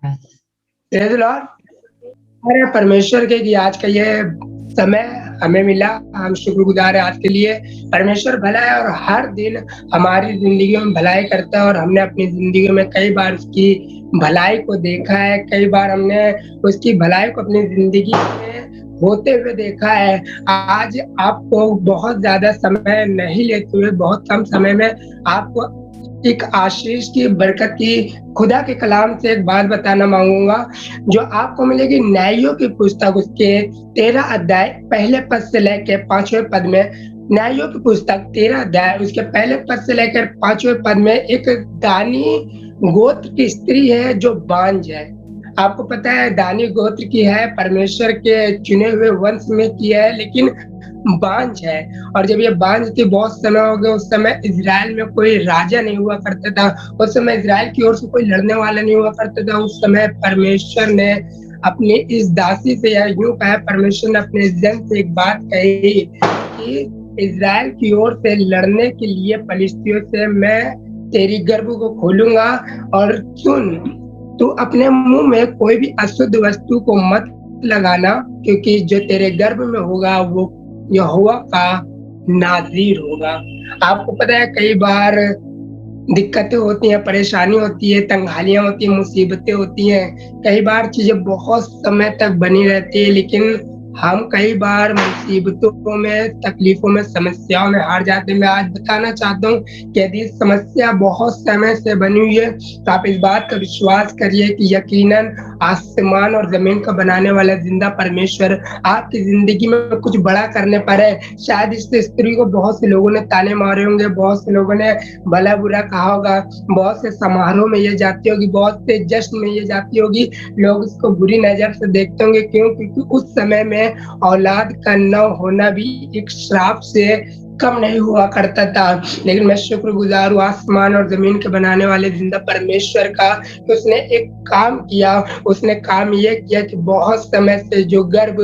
Praise the Lord. अरे परमेश्वर के कि आज का ये समय हमें मिला, हम शुक्रगुज़ार हैं आज के लिए। परमेश्वर भला है और हर दिन हमारी ज़िंदगी में भलाई करता है और हमने अपनी ज़िंदगी में कई बार उसकी भलाई को देखा है, कई बार हमने उसकी भलाई को अपनी ज़िंदगी में होते हुए देखा है। आज आपको बहुत ज़्यादा समय नहीं लेते हुए, बहुत कम समय में आपको एक आशीष की, बरकत की, खुदा के कलाम से एक बात बताना माँगूँगा, जो आपको मिलेगी न्यायियों की पुस्तक उसके 13 अध्याय पहले पद से लेके 5वें पद में। न्यायियों की पुस्तक 13 अध्याय उसके पहले पद से लेकर 5वें पद में एक दानी गोत्र की स्त्री है जो बांझ है। आपको पता है दानी गोत्र की है, परमेश्वर के चुने हुए वंश में की है, लेकिन बांझ है। और जब ये बांझ थी, बहुत समय हो गया, उस समय इज़राइल में कोई राजा नहीं हुआ करता था, उस समय इज़राइल की ओर से कोई लड़ने वाला नहीं हुआ करता था। उस समय परमेश्वर ने अपनी इस दासी से, या यूँ कहें परमेश्वर ने अपने जन से एक बात कही कि इज़राइल की ओर से लड़ने के लिए पलिश्तियों से मैं तेरी गर्भ को खोलूँगा, और सुन, तू अपने मुँह में कोई भी अशुद्ध वस्तु को मत लगाना, क्योंकि जो तेरे गर्भ में होगा वो यहोवा का नाज़ीर होगा। आपको पता है कई बार दिक्कतें होती हैं, परेशानी होती है, तंगालियाँ होती हैं, मुसीबतें होती हैं, कई बार चीज़ें बहुत समय तक बनी रहती है, लेकिन हम कई बार मुसीबतों में, तकलीफ़ों में, समस्याओं में हार जाते हैं। मैं आज बताना चाहता हूँ कि यदि समस्या बहुत समय से बनी हुई है, तो आप इस बात का विश्वास करिए कि यकीनन आसमान और ज़मीन का बनाने वाला ज़िंदा परमेश्वर आपकी ज़िंदगी में कुछ बड़ा करने पर है। शायद इस स्त्री को बहुत से लोगों ने ताने मारे होंगे, बहुत से लोगों ने भला-बुरा कहा होगा, बहुत से समारोह में ये जाती होगी, बहुत से जश्न में ये जाती होगी, लोग इसको बुरी नज़र से देखते होंगे। क्यों? क्योंकि उस समय में औलाद का न होना भी एक श्राप से कम नहीं हुआ करता था। लेकिन मैं शुक्रगुज़ार हूँ आसमान और ज़मीन के बनाने वाले ज़िंदा परमेश्वर का कि उसने एक काम किया। उसने काम ये किया कि बहुत समय से जो गर्भ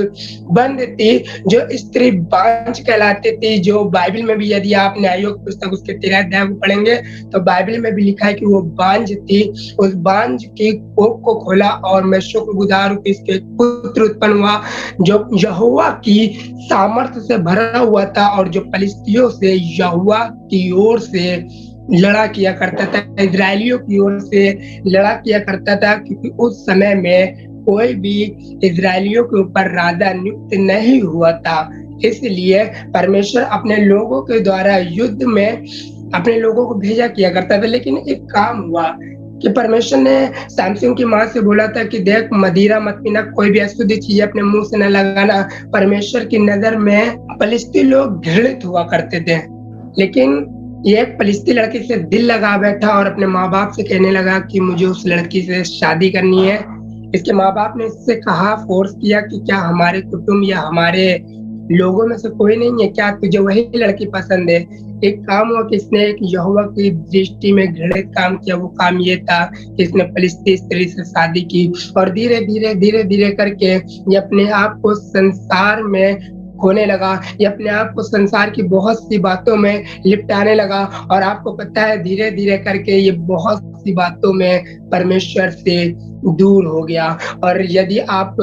बंद थी, जो स्त्री बांझ कहलाती थी, जो बाइबल में भी यदि आप न्यायियों की पुस्तक उसके 13 अध्याय को पढ़ेंगे, तो बाइबल में भी लिखा है कि वो बांझ थी। उस बांझ की कोख को खोला, और मैं शुक्रगुज़ार हूँ कि इसके पुत्र उत्पन्न हुआ, जो यहोवा की सामर्थ्य से भरा हुआ था और जो पलिश्तियों से यहोवा की ओर से लड़ा किया करता था, इज़राइलियों की ओर से लड़ा किया करता था, क्योंकि उस समय में कोई भी इज़राइलियों के ऊपर राजा नियुक्त नहीं हुआ था। इसलिए परमेश्वर अपने लोगों के द्वारा युद्ध में अपने लोगों को भेजा किया करता था। लेकिन एक काम हुआ कि परमेश्वर ने सैमसन की माँ से बोला था कि देख, मदिरा मत पीना, कोई भी अशुद्ध चीज़ अपने मुँह से न लगाना। परमेश्वर की नज़र में पलिश्ती लोग घृणित हुआ करते थे, लेकिन ये एक पलिश्ती लड़की से दिल लगा बैठा और अपने माँ-बाप से कहने लगा कि मुझे उस लड़की से शादी करनी है। इसके माँ-बाप ने इससे कहा, फ़ोर्स किया कि क्या हमारे कुटुंब या हमारे लोगों में से कोई नहीं है क्या, तुझे वही लड़की पसंद है? एक काम हुआ कि इसने एक यहोवा की दृष्टि में घृणित काम किया। वो काम ये था कि इसने पलिश्ती स्त्री से शादी की, और धीरे-धीरे करके ये अपने आप को संसार में खोने लगा। ये अपने आप को संसार की बहुत सी बातों में लिपटाने लगा, और आपको पता है धीरे-धीरे करके ये बहुत सी बातों में परमेश्वर से दूर हो गया। और यदि आप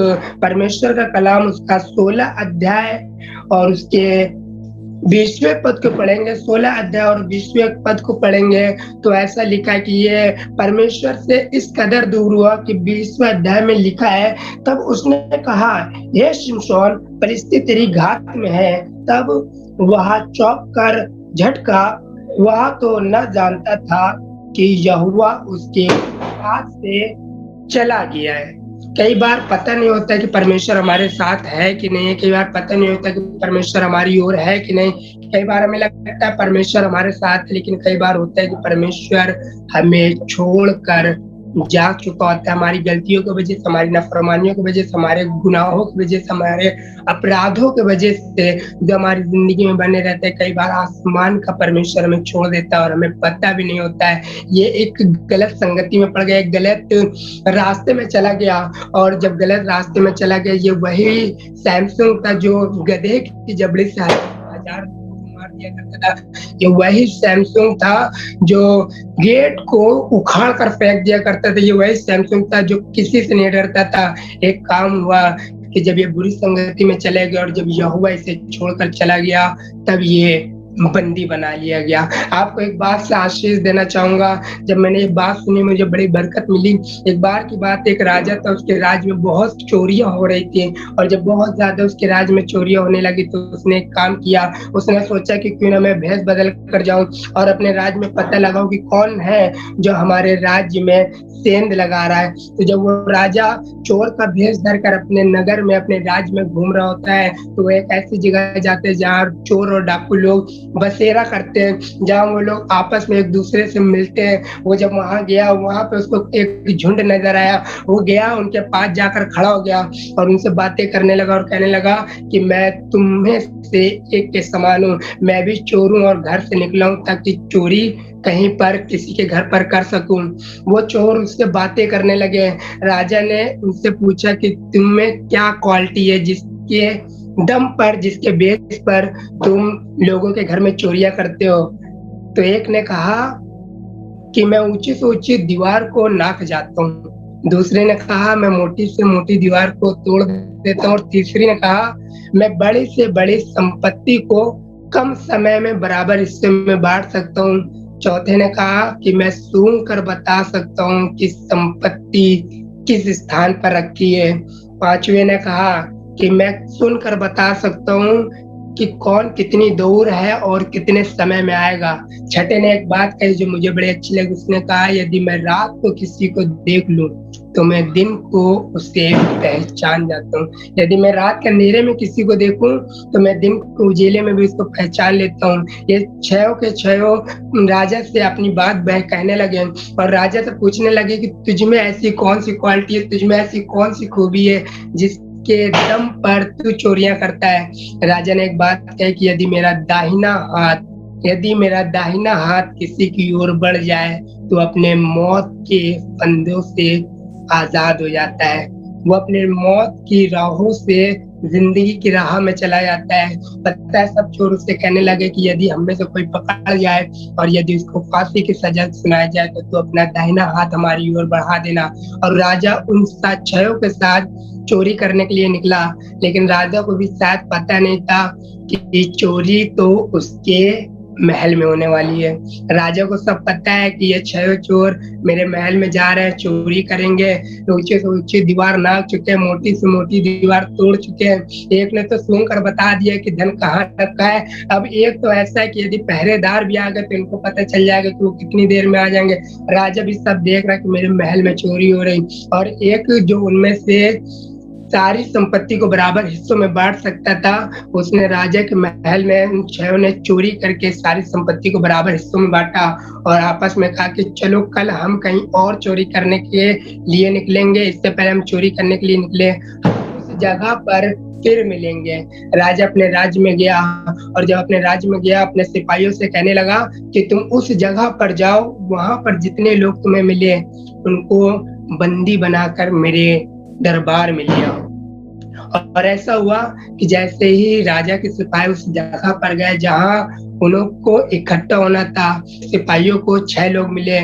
परमेश्वर का कलाम उसका 16 अध्याय और उसके 20वें पद को पढ़ेंगे, 16 अध्याय और 20वें पद को पढ़ेंगे, तो ऐसा लिखा है कि ये परमेश्वर से इस कदर दूर हुआ कि 20वें अध्याय में लिखा है, तब उसने कहा, हे शिमशोन, पलिश्ती तेरी घात में है। तब वह चौंक कर झटका, वह तो न जानता था कि यहोवा उसके हाथ से चला गया है। कई बार पता नहीं होता कि परमेश्वर हमारे साथ है कि नहीं है, कई बार पता नहीं होता कि परमेश्वर हमारी ओर है कि नहीं। कई बार हमें लगता है परमेश्वर हमारे साथ है, लेकिन कई बार होता है कि परमेश्वर हमें छोड़कर जा चुका होता है, हमारी गलतियों की वजह से, हमारी नाफरमानियों की वजह से, हमारे गुनाहों की वजह से, हमारे अपराधों की वजह से जो हमारी ज़िंदगी में बने रहते हैं। कई बार आसमान का परमेश्वर हमें छोड़ देता है और हमें पता भी नहीं होता है। ये एक गलत संगति में पड़ गया, एक गलत रास्ते में चला गया, और जब गलत रास्ते में चला गया, ये वही सैमसन था जो गधे की जबड़ी से हजार दिया करता था। ये वही सैमसंग था जो गेट को उखाड़ कर फेंक दिया करता था। ये वही सैमसंग था जो किसी से नहीं डरता था। एक काम हुआ कि जब ये बुरी संगति में चले गए और जब यहोवा इसे छोड़कर चला गया, तब ये बंदी बना लिया गया। आपको एक बात से आशीष देना चाहूँगा, जब मैंने ये बात सुनी मुझे बड़ी बरकत मिली। एक बार की बात, एक राजा था, उसके राज्य में बहुत चोरियाँ हो रही थी और जब बहुत ज़्यादा उसके राज्य में चोरियाँ होने लगी तो उसने एक काम किया। उसने सोचा कि क्यों ना मैं भेष बदल कर जाऊँ और अपने राज्य में पता लगाऊँ कि कौन है जो हमारे राज्य में सेंध लगा रहा है। तो जब वो राजा चोर का भेष धरकर अपने नगर में, अपने राज्य में घूम रहा होता है, तो वो एक ऐसी जगह जाते हैं जहाँ चोर और डाकू लोग बसेरा करते हैं, जहाँ वो लोग आपस में एक दूसरे से मिलते हैं। वो जब वहाँ गया, वहाँ पे उसको एक झुंड नजर आया। वो गया, उनके पास जाकर खड़ा हो गया और उनसे बातें करने लगा और कहने लगा कि मैं तुम्हें से एक के समान हूँ, मैं भी चोर हूँ और घर से निकला हूँ ताकि चोरी कहीं पर किसी के घर पर कर सकूं। वो चोर उससे बातें करने लगे। राजा ने उनसे पूछा कि तुम में क्या क्वालिटी है जिसके दम पर, जिसके बेस पर तुम लोगों के घर में चोरियां करते हो। तो एक ने कहा कि मैं ऊंची से ऊंची दीवार को नाप जाता हूँ। दूसरे ने कहा मैं मोटी से मोटी दीवार को तोड़ देता हूँ और तीसरी ने कहा मैं बड़ी से बड़ी संपत्ति को कम समय में बराबर हिस्से में बांट सकता हूँ। चौथे ने कहा कि मैं सूंघ कर बता सकता हूँ कि संपत्ति किस स्थान पर रखी है। पांचवे ने कहा कि मैं सुनकर बता सकता हूँ कि कौन कितनी दूर है और कितने समय में आएगा। छठे ने एक बात कही जो मुझे बड़ी अच्छी लगी। उसने कहा यदि मैं रात को किसी को देख लूं तो मैं दिन को उसे पहचान जाता हूँ। यदि मैं रात के अंधेरे में किसी को देखूं तो मैं दिन को उजेले में भी उसको पहचान लेता हूँ। ये छयों के छयों राजा से अपनी बात कहने लगे और राजा से पूछने लगे कि तुझ में ऐसी कौन सी क्वालिटी है, तुझ में ऐसी कौन सी खूबी है जिसके दम पर तू चोरियां करता है। राजा ने एक बात कही कि यदि मेरा दाहिना हाथ किसी की ओर बढ़ जाए तो अपने मौत के फंदों से आजाद हो जाता है। वो अपने मौत की राहों से जिंदगी की राह में चला जाता है। पता है, सब चोर उससे कहने लगे कि यदि हम में से कोई पकड़ जाए और यदि उसको फांसी की सजा सुनाया जाए तो तू अपना दाहिना हाथ हमारी ओर बढ़ा देना। और राजा उन छयों के साथ चोरी करने के लिए निकला, लेकिन राजा को भी शायद पता नहीं था कि चोरी तो उसके महल में होने वाली है। राजा को सब पता है कि ये छह चोर मेरे महल में जा रहे हैं, चोरी करेंगे। ऊंचे से ऊंची दीवार नाप चुके हैं, मोटी से मोटी दीवार तोड़ चुके हैं। एक ने तो सूंघ कर बता दिया कि धन कहाँ रखा है। अब एक तो ऐसा है कि यदि पहरेदार भी आ गए तो इनको पता चल जाएगा कि वो कितनी देर में आ जाएंगे। राजा भी सब देख रहा है कि मेरे महल में चोरी हो रही। और एक जो उनमें से सारी संपत्ति को बराबर हिस्सों में बांट सकता था, उसने राजा के महल में उन छहों ने चोरी करके सारी संपत्ति को बराबर हिस्सों में बांटा और आपस में कहा कि चलो कल हम कहीं और चोरी करने के लिए निकलेंगे, इससे पहले हम चोरी करने के लिए निकले, उस जगह पर फिर मिलेंगे। राजा अपने राज्य में गया और जब अपने राज्य में गया अपने सिपाहियों से कहने लगा कि तुम उस जगह पर जाओ, वहां पर जितने लोग तुम्हें मिले उनको बंदी बनाकर मेरे दरबार में लिया। और ऐसा हुआ कि जैसे ही राजा के सिपाही उस जगह पर गए जहां उनको इकट्ठा होना था, सिपाहियों को 6 लोग मिले।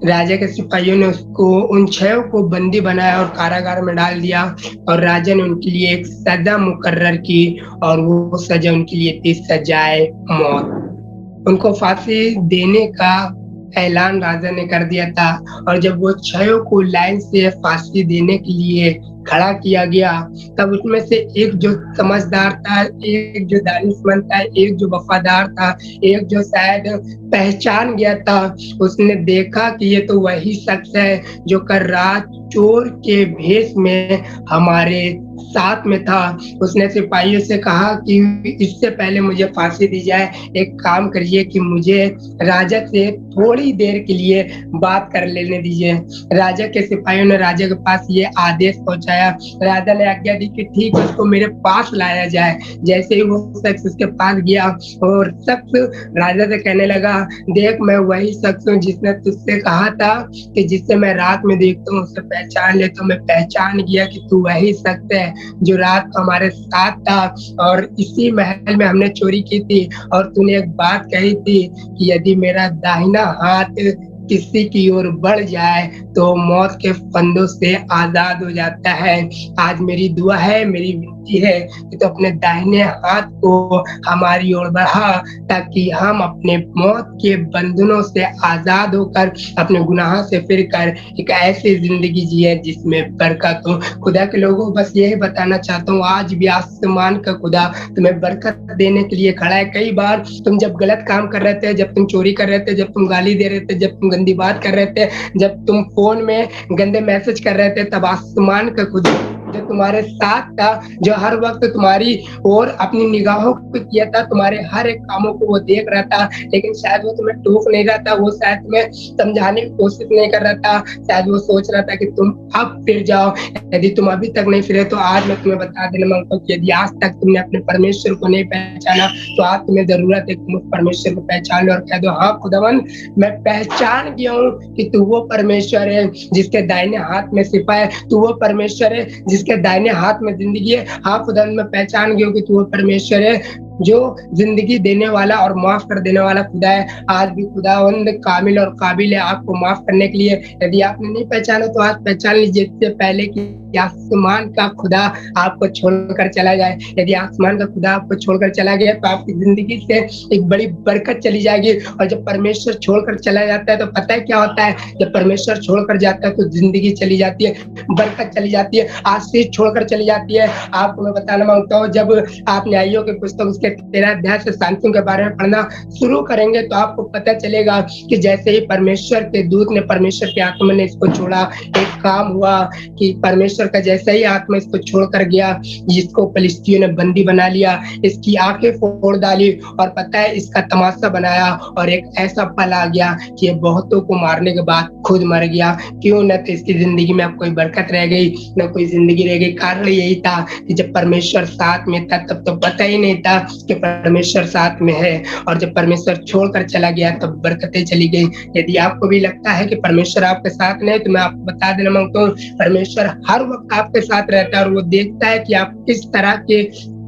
राजा के सिपाहियों ने उसको उन 6 को बंदी बनाया और कारागार में डाल दिया और राजा ने उनके लिए एक सजा मुकर्रर की और वो सजा उनके लिए थी सजाए मौत। उनको फांसी देने का ऐलान राजा ने कर दिया था और जब वो 6 को लाइन से फांसी देने के लिए खड़ा किया गया तब उसमें से एक जो समझदार था, एक जो दानिशमंद था, एक जो वफादार था, एक जो शायद पहचान गया था, उसने देखा कि ये तो वही शख्स है जो कल रात चोर के भेष में हमारे साथ में था। उसने सिपाहियों से कहा कि इससे पहले मुझे फांसी दी जाए, एक काम करिए कि मुझे राजा से थोड़ी देर के लिए बात कर लेने दीजिए। राजा के सिपाहियों ने राजा के पास ये आदेश पहुंचाया। राजा ने आज्ञा दी कि ठीक है, उसको मेरे पास लाया जाए। जैसे ही वो शख्स उसके पास गया और शख्स राजा से कहने लगा, देख मैं वही शख्स हूँ जिसने तुझसे कहा था कि जिससे मैं रात में देखता हूँ उससे पहचान ले, तो मैं पहचान गया कि तू वही शख्स है जो रात को हमारे साथ था और इसी महल में हमने चोरी की थी। और तूने एक बात कही थी कि यदि मेरा दाहिना हाथ किसी की ओर बढ़ जाए तो मौत के फंदों से आज़ाद हो जाता है। आज मेरी दुआ है, मेरी विनती है कि तू अपने दाहिने हाथ को हमारी ओर बढ़ा, ताकि हम अपने मौत के बंधनों से आज़ाद होकर अपने गुनाह से फिर कर एक ऐसी ज़िंदगी जिए जिसमें बरकत हो। खुदा के लोगों, बस यही बताना चाहता हूँ, आज भी आसमान का खुदा तुम्हें बरकत देने के लिए खड़ा है। कई बार तुम जब गलत काम कर रहे थे, जब तुम चोरी कर रहे थे, जब तुम गाली दे रहे थे, जब तुम गंदी बात कर रहे थे, जब तुम फ़ोन में गंदे मैसेज कर रहे थे, तब आसमान का खुदा जो तुम्हारे साथ था, जो हर वक़्त तुम्हारी ओर अपनी निगाहों को किया था, तुम्हारे हर एक कामों को वो देख रहा था, लेकिन शायद वो तुम्हें टोक नहीं रहा था, वो शायद तुम्हें समझाने की कोशिश नहीं कर रहा था, शायद वो सोच रहा था कि तुम अब फिर जाओ। यदि तुम अभी तक नहीं फिरे, तो आज मैं तुम्हें बता देना माँगता हूँ कि यदि आज तक तुमने अपने परमेश्वर को नहीं पहचाना, तो आज तुम्हें ज़रूरत है कि तुम उस परमेश्वर को पहचान लो और कह दो, हाँ खुदावन, मैं पहचान गया हूँ कि तू वो परमेश्वर है जिसके दाहिने हाथ में सिपा है, तू वो परमेश्वर है जिसके दाहिने हाथ में ज़िंदगी है। हाँ खुदावन, मैं पहचान गया हूँ कि तू वो परमेश्वर है जो ज़िंदगी देने वाला और माफ़ कर देने वाला खुदा है। आज भी खुदावंद कामिल और काबिल है आपको माफ़ करने के लिए। यदि आपने नहीं पहचाना, तो आज पहचान लीजिए, इससे पहले कि आसमान का खुदा आपको छोड़कर चला जाए। यदि आसमान का खुदा आपको छोड़कर चला गया, तो आपकी ज़िंदगी से एक बड़ी बरकत चली जाएगी। और जब परमेश्वर छोड़कर चला जाता है, तो पता है क्या होता है? जब परमेश्वर छोड़कर जाता है, तो ज़िंदगी चली जाती है, बरकत चली जाती है, आशीष छोड़कर चली जाती है। आपको मैं बताना मांगता हूँ, जब आप न्यायियों की पुस्तक उसके 13 अध्याय से शांतियों के बारे में पढ़ना शुरू करेंगे, तो आपको पता चलेगा कि जैसे ही परमेश्वर के दूत ने, परमेश्वर के आत्मा ने इसको छोड़ा, एक काम हुआ कि परमेश्वर का जैसे ही आत्मा इसको छोड़कर गया, जिसको फिलिस्तियों ने बंदी बना लिया, इसकी आंखें फोड़ डाली और पता है इसका तमाशा बनाया, और एक ऐसा पल आ गया कि ये बहुतों को मारने के बाद खुद मर गया। क्यों? न तो इसकी जिंदगी में अब कोई बरकत रह गई, न कोई जिंदगी रह गई। कारण यही था कि जब परमेश्वर साथ में था, तब तो पता ही नहीं था कि परमेश्वर साथ में है, और जब परमेश्वर छोड़कर चला गया, तब बरकतें चली गई। यदि आपको भी लगता है कि परमेश्वर आपके साथ नहीं, तो मैं आपको बता देना मांगता हूँ, परमेश्वर हर वक्त आपके साथ रहता है, और वो देखता है कि आप किस तरह के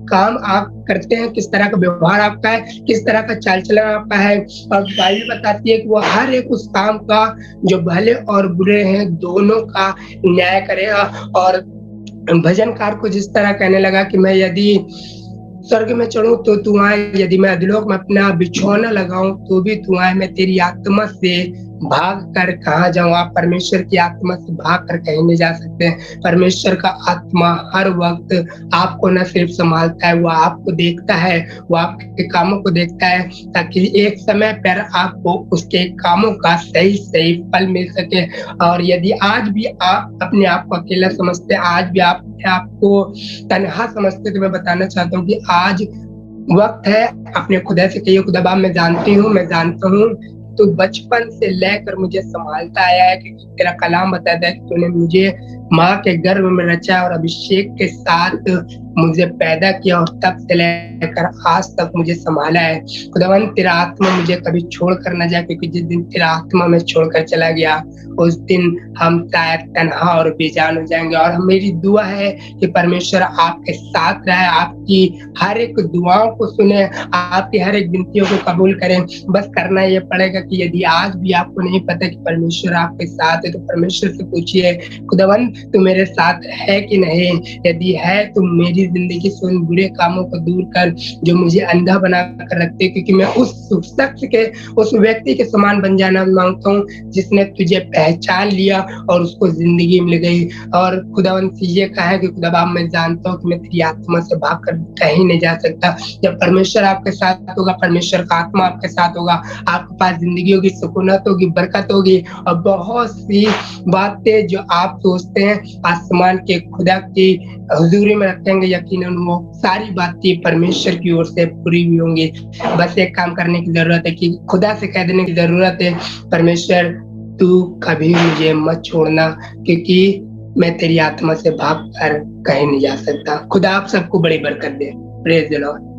काम आप करते हैं, किस तरह का व्यवहार आपका है, किस तरह का चाल चलन आपका है। और बाइबल बताती है कि वो हर एक उस काम का, जो भले और बुरे हैं, दोनों का न्याय करेगा। और भजनकार को जिस तरह कहने लगा कि मैं यदि स्वर्ग में चढ़ूं तो तू आए, यदि मैं अधोलोक में अपना बिछौना लगाऊं तो भी तू आए, मैं तेरी आत्मा से भाग कर कहाँ जाऊं। आप परमेश्वर की आत्मा से भाग कर कहीं नहीं जा सकते। परमेश्वर का आत्मा हर वक्त आपको न सिर्फ संभालता है, वो आपको देखता है, वो आपके कामों को देखता है, ताकि एक समय पर आपको उसके कामों का सही सही फल मिल सके। और यदि आज भी आप अपने आप को अकेला समझते, आज भी आप आपको तन्हा समझते, तो मैं बताना चाहता हूँ कि आज वक्त है अपने खुदा से कहिए, खुदा बाप, मैं जानती हूँ, मैं जानता हूँ तो बचपन से लेकर मुझे संभालता आया है, क्योंकि तेरा कलाम बताता है कि तूने मुझे माँ के गर्भ में रचा और अभिषेक के साथ मुझे पैदा किया, और तब से लेकर आज तक मुझे संभाला है। खुदावन, तेरा आत्मा मुझे कभी छोड़कर न जाए, क्योंकि जिस दिन तेरा आत्मा में छोड़कर चला गया, उस दिन हम शायद तन्हा और बेजान हो जाएंगे। और मेरी दुआ है कि परमेश्वर आपके साथ रहे, आपकी हर एक दुआओं को सुने, आपकी हर एक विनतियों को कबूल करें। बस करना ये पड़ेगा कि यदि आज भी आपको नहीं पता कि परमेश्वर आपके साथ है, तो परमेश्वर से पूछिए, खुदावन तू मेरे साथ है कि नहीं? यदि है तो मेरी जिंदगी से उन बुरे कामों को दूर कर जो मुझे अंधा बना कर रखते, क्योंकि मैं उस शख्स के, उस व्यक्ति के समान बन जाना मांगता हूँ जिसने तुझे पहचान लिया और उसको जिंदगी मिल गई। और खुदावन से ये कहा है कि खुदा बाप, मैं जानता हूँ कि मैं तेरी आत्मा से भागकर कहीं नहीं जा सकता। जब परमेश्वर आपके साथ होगा, परमेश्वर का आत्मा आपके साथ होगा, आपके पास जिंदगी होगी, सुकूनत होगी, बरकत होगी, और बहुत सी बातें जो आप सोचते हैं आसमान के खुदा की हुजूरी में रखेंगे, यकीनन वो सारी बातें परमेश्वर की ओर से पूरी भी होंगी। बस एक काम करने की जरूरत है कि खुदा से कह देने की जरूरत है, परमेश्वर तू कभी मुझे मत छोड़ना, क्योंकि मैं तेरी आत्मा से भाग कर कहीं नहीं जा सकता। खुदा आप सबको बड़ी बरकत दे। Praise the Lord.